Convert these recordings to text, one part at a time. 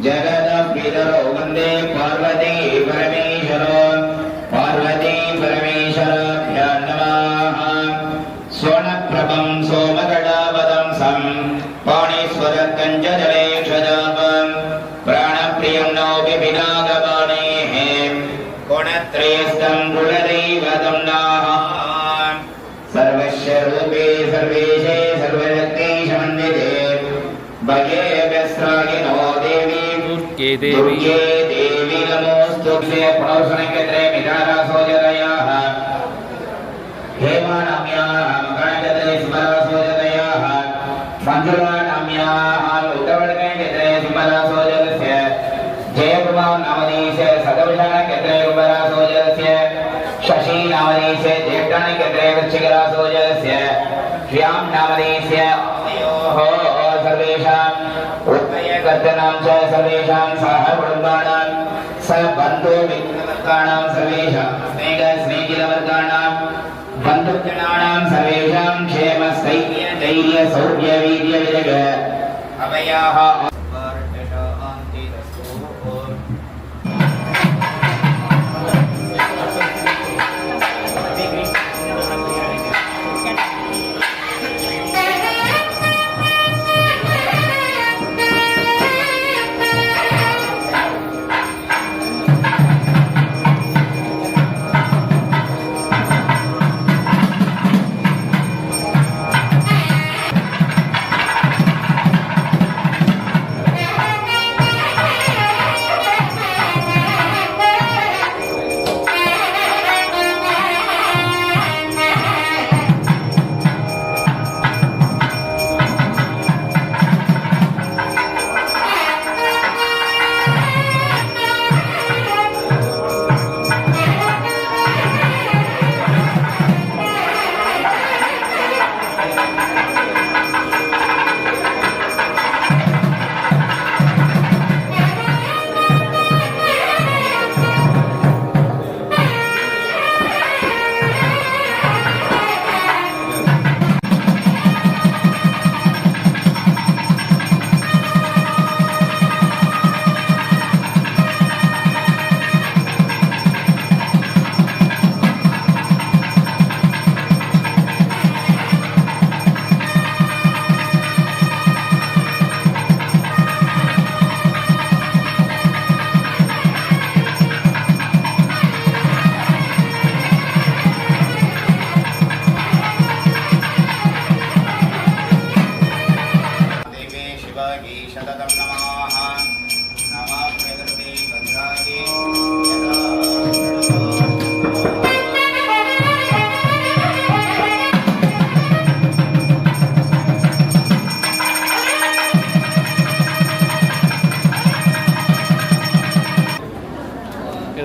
जगदपितरौ वन्दे पार्वती परमेश्वरो पार्वती परमेश्वराभ्यां नमः। स्वर्णप्रभं सोमगडावदंसं पाणीश्वरकञ्चजलेक्षदापं प्राणप्रियं नौमि विनागवाणेः गुणत्रयस्थं गुणदैवतं नः। सर्वस्य रूपे सर्वेशे सर्वशक्ति समन्विते भगे व्यस्रागिनो देवी दुर्गे देवी नमोस्तुभ्ये। पुनर्सनक्षत्रे मितारासोजतयाः हेमानाम्याः मकरक्षत्रे सुमरासोजतयाः मञ्जुलानाम्याः उत्तरवर्णक्षत्रे सुमरासोजतस्य जयकुमार नामधेयस्य सदवशानक्षत्रे कुम्भरासोजतस्य शशि नामधेयस्य ज्येष्ठानक्षत्रे वृश्चिकरासोजतस्य श्याम नामधेयस्य सर्वेषाम् उत्तयकर्तनां च सर्वेषां सह कुटुम्बानां स बन्धुमित्रवर्गाणां सर्वेषां स्नेहितवर्गाणां बन्धुजनानां सर्वेषां क्षेमस्थैर्य धैर्य सौख्य वीर्य विजय अभयाः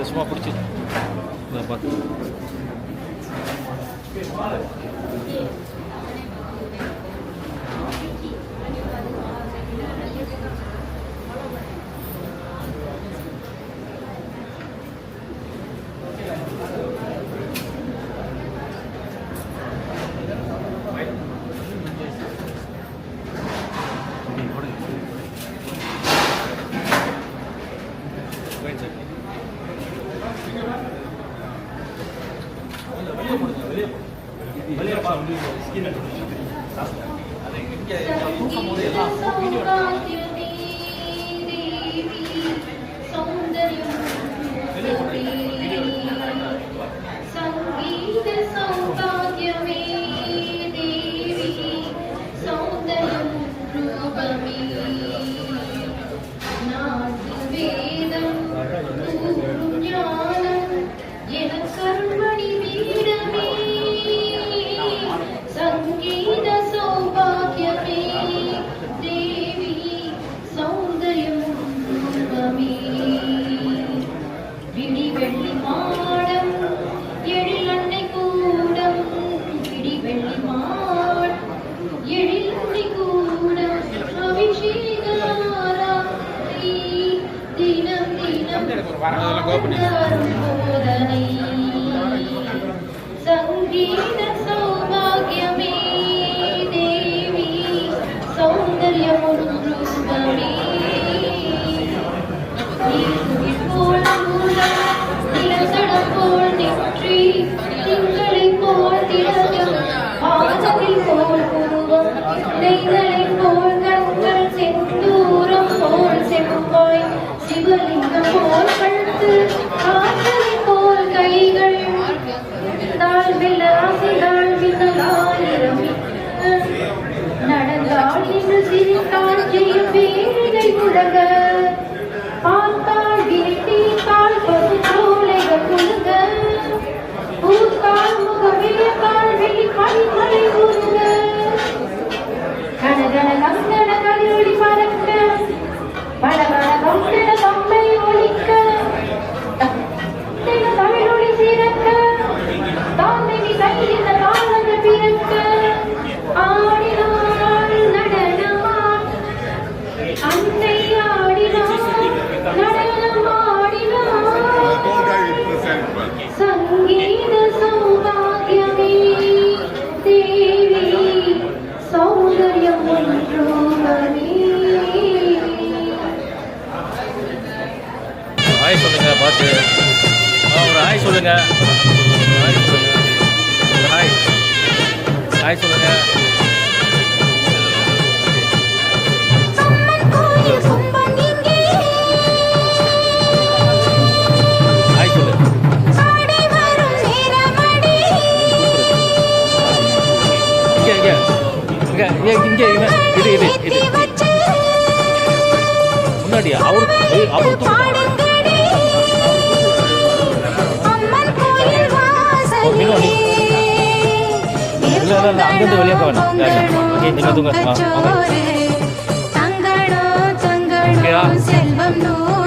semua percik dapat. संगीत सौभाग्यमे देवी सौंदर्यमुद्रुगमे நீர் போல் மூலம் நிலத்தடம் போல் நெற்றி திங்களை போல் திலகம் ஆதவில் போல் புருவம் நெய்தலை போல் கண்கள் செந்தூரம் போல் செவ்வாய் சிவலிங்கம் போல் கழுத்து காற்றலை போல் கைகள் தாழ் வெல்ல ஆசைதாள் மின்னலாயிரம் நடந்தாள் என்று சிரித்தாள் ஜெயம் வேலை முழங்க பார்த்தாள் வீட்டித்தாள் பசுச்சோலைகள் குலுங்க பூத்தாள் முகவேத்தாள் வெளி பனிமலை உருக கனகன கங்கன கதிரொளி பறக்க படபட கம்பன கம்பை ஒலிக்க தமிழொளி சிறக்க தாமினி கையில் தாளங்கள் பிறக்க ஆடினாள் நடனமான் அன்னை ஆடினாள் நடனமாடினாள் சங்கீத சௌபாகியமே தேவி சௌந்தர்யம் ஒன்றுமே. ஹாய் சொல்லுங்க பார்த்து ஒரு ஹாய் சொல்லுங்க ஹாய் சொல்லுங்க ஹாய் ஹாய் சொல்லுங்க ஹாய் சொல்லு இங்கே இது இது இது முன்னாடியா அவர் இல்லை அங்கேருந்து வெளியே போக வேணாம் ஓகே நீங்கள் தூங்க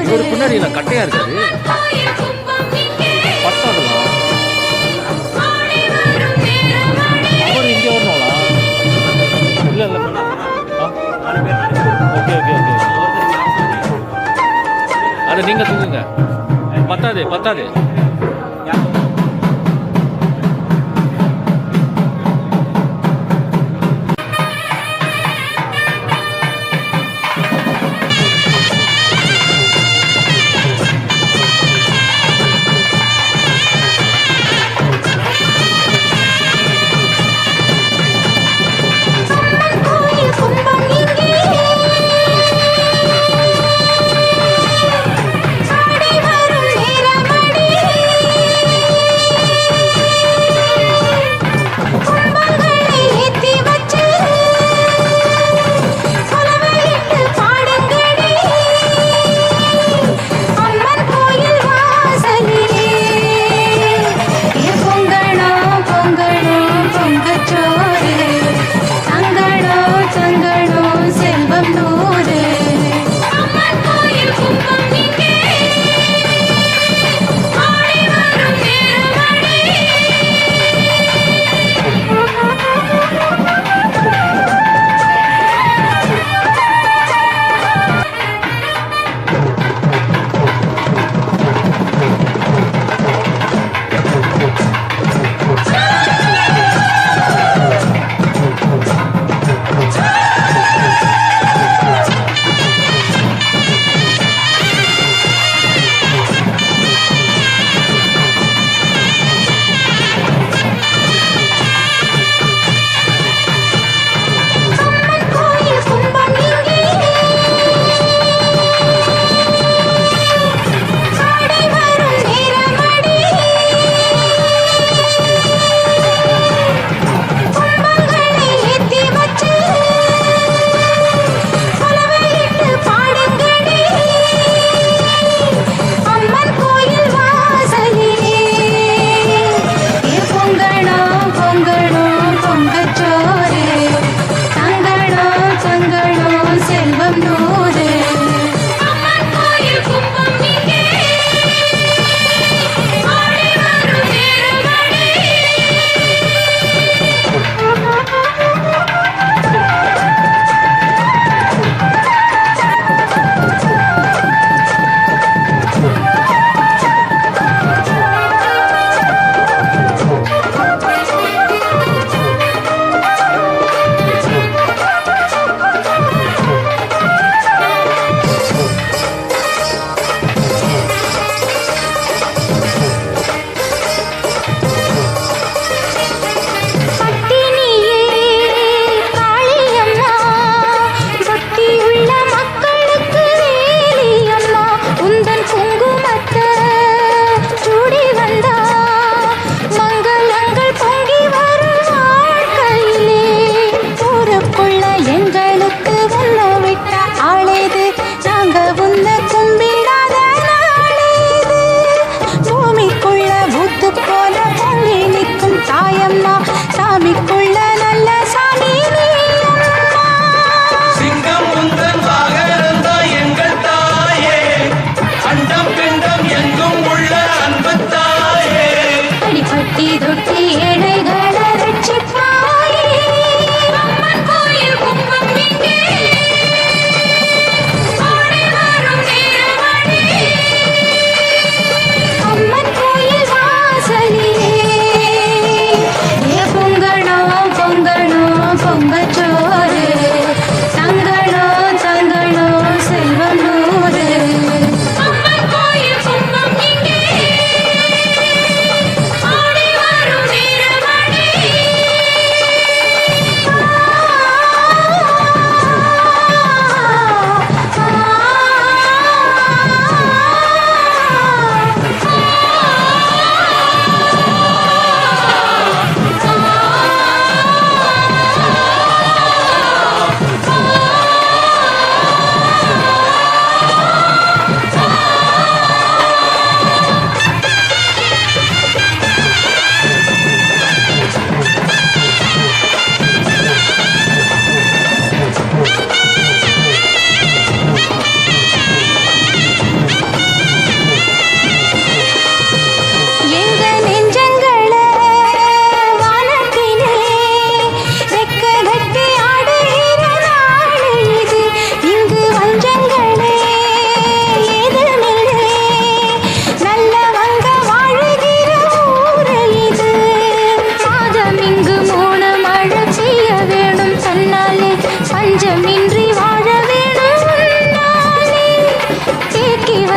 இவர் பின்னாடி இல்லை கட்டையாக இருக்காது பத்தாதுங்களா அவர் இங்கே வரணுங்களா இல்லை இல்லை ஓகே ஓகே ஓகே அதை நீங்கள் தூங்குங்க பத்தாது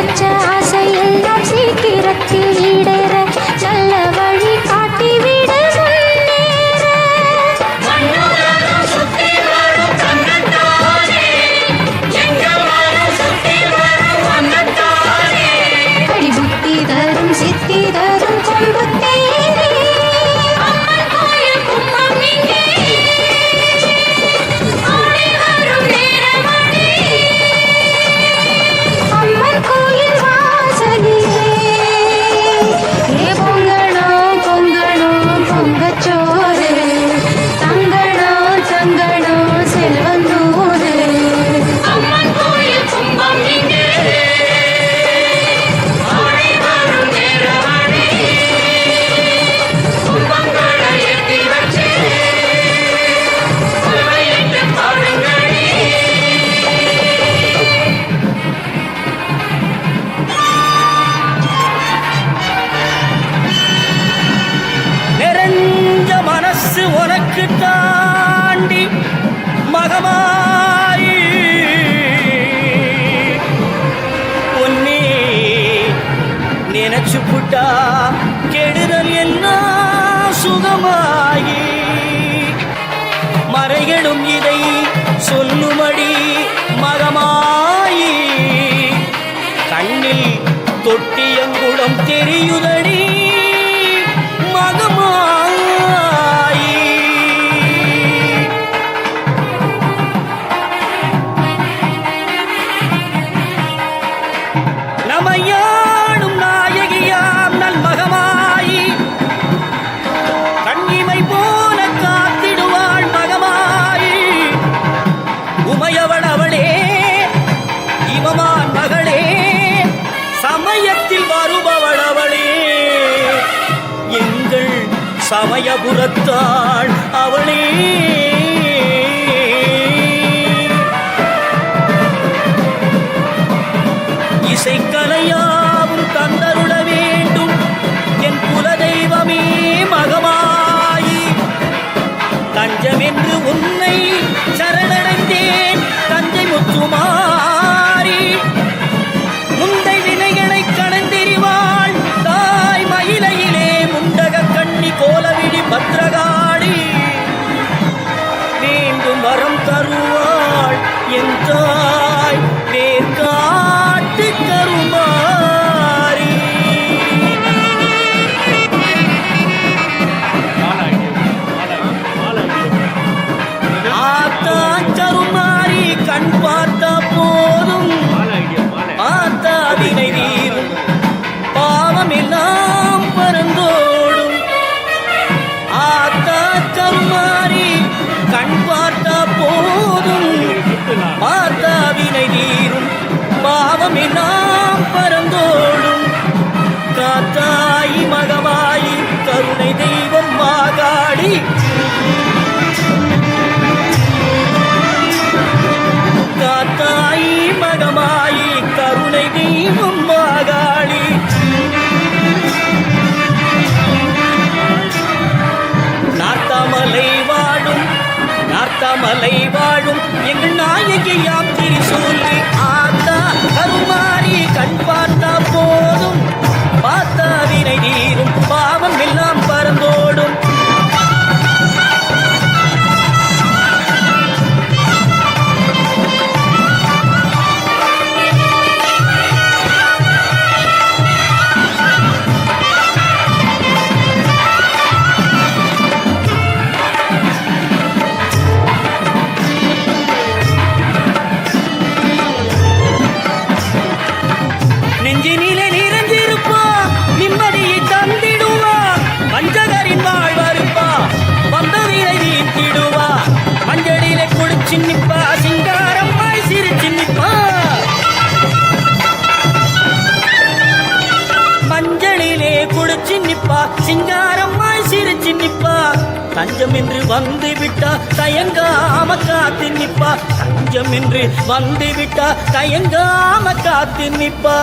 வச்ச ஆசையெல்லாம் சீக்கிரத்தில் ஈடேற நல்ல வழி காட்டிவிட முன்னேற அடி புத்தி தரும் சித்தி தரும் கொம்பு தேரே அம்மன் கோயில் கும்பம் இங்கே ஆடி வரும் நேரமணி அம்மன் கோயில் வாசலிலே ஏ பொங்கணோ பொங்கணோ பொங்கச்சோறு தங்கணோ தங்கணோ செல்வந்தூரு அம்மன் கோயில் கும்பம் இங்கே நிறைஞ்ச மனசு உனக்கு தாண்டி மகமாயி உன்னே நினைச்சு புட்டா கெடுதல் எல்லாம் சுகமாயி மறைகளும் இதை சொல்லுமடி மகமாயி கண்ணில் தொட்டியங்குடம் தெரியுதடி மகமாயி நமையாடும் நாயகியாம் நல் மகமாயி கண்ணிமை போல காத்திடுவாள் மகமாயி உமையவள் அவளே இமமான் மகளே சமயத்தில் வருபவள் அவளே எங்கள் சமயபுரத்தாள் அவளே இசைக்கலையாவும் தந்தருள வேண்டும் என் குலதெய்வமே மகமாயி தஞ்சமென்று உன்னை சரணடைந்தேன் தஞ்சை முத்துமாரி முந்தை வினைகளை கடந்தெறிவாள் தாய் மயிலையிலே முண்டக கண்ணி கோலவிடி பத்ரகாளி மீண்டும் வரம் தருவாள் என் தாய் வேர்காட்டு கருமாரி ஆத்தா கருமாரி கண் பார்த்த போதும் ஆத்தா வினை தீரும் பாவம் எல்லாம் பறந்தோடும் ஆத்தா கருமாரி கண் பார்த்த போதும் ஆத்தா வினை தீரும் பாவம் எல்லாம் பறந்தோடும் காத்தாயி மகமாயி கருணை தெய்வம் மாகாடி காத்தாயி மகமாயி கருணை தெய்வம் மாகாளி நார்த்தாமலை வாழும் எங்கள் நாயகியாம் திரிசூலி ஆத்தா கருமாரி கண் பார்த்தா போதும் பார்த்தா வினை தீரும் பாவம் எல்லாம் பறந்தோடும் நெஞ்சினிலே நிறைஞ்சிருப்பா நிம்மதியை தந்திடுவா பஞ்சகரின் வாழ்வருப்பா வந்ததிலை நீத்திடுவா மஞ்சளிலே குடிச்சு நிப்பா சிங்காரம்மாய் சிரிச்சு நிப்பா மஞ்சளிலே குடிச்சு நிப்பா சிங்காரம்மாய் சிரிச்சு நிப்பா தஞ்சம் என்று வந்து விட்டா தயங்காம காத்து நிப்பா தஞ்சம் என்று வந்து விட்டா தயங்காம காத்து நிப்பா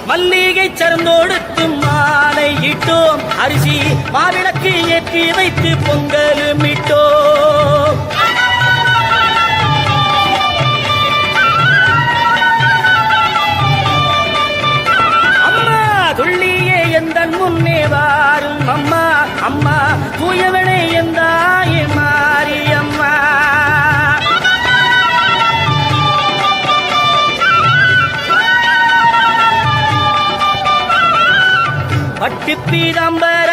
மல்லிகை சரந்தோடுத்து மாலை இட்டோம் அரிசி மாவிளக்கு ஏற்றி வைத்து பொங்கலும் இட்டோம் தூயவனே எந்தாயே மாரியம்மா பட்டு பீதாம்பர